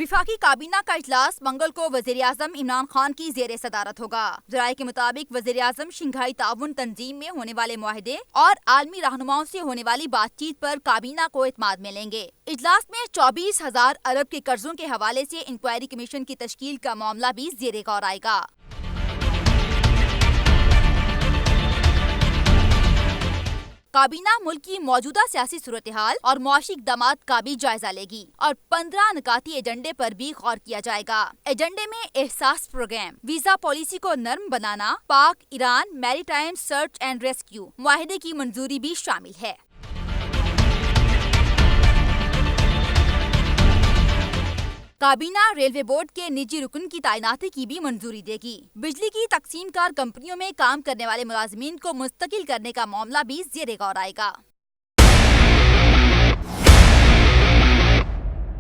वफाकी काबीना का इजलास मंगल को वज़ीर-ए-आज़म इमरान खान की ज़ेर सदारत होगा। ज़राए के मुताबिक वज़ीर-ए-आज़म शंघाई ताउन तंजीम में होने वाले मुआहदे और आलमी रहनुमाओं से होने वाली बातचीत पर काबीना को इत्माद में लेंगे। इजलास में 24,000 अरब के कर्जों के हवाले से इंक्वायरी कमीशन की तश्कील का मामला भी ज़ेर गौर आएगा। काबीना मुल्क की मौजूदा सियासी सूरत हाल और मुआशी इक़दामात का भी जायजा लेगी और 15 निकाती एजेंडे पर भी गौर किया जाएगा। एजेंडे में एहसास प्रोग्राम, वीजा पॉलिसी को नर्म बनाना, Pak Iran maritime search and rescue मुआहदे की मंजूरी भी शामिल है। काबीना रेलवे बोर्ड के निजी रुकन की तैनाती की भी मंजूरी देगी। बिजली की तकसीम कार कंपनियों में काम करने वाले मुलाजमीन को मुस्तकिल करने का मामला भी ज़ेर गौर आएगा।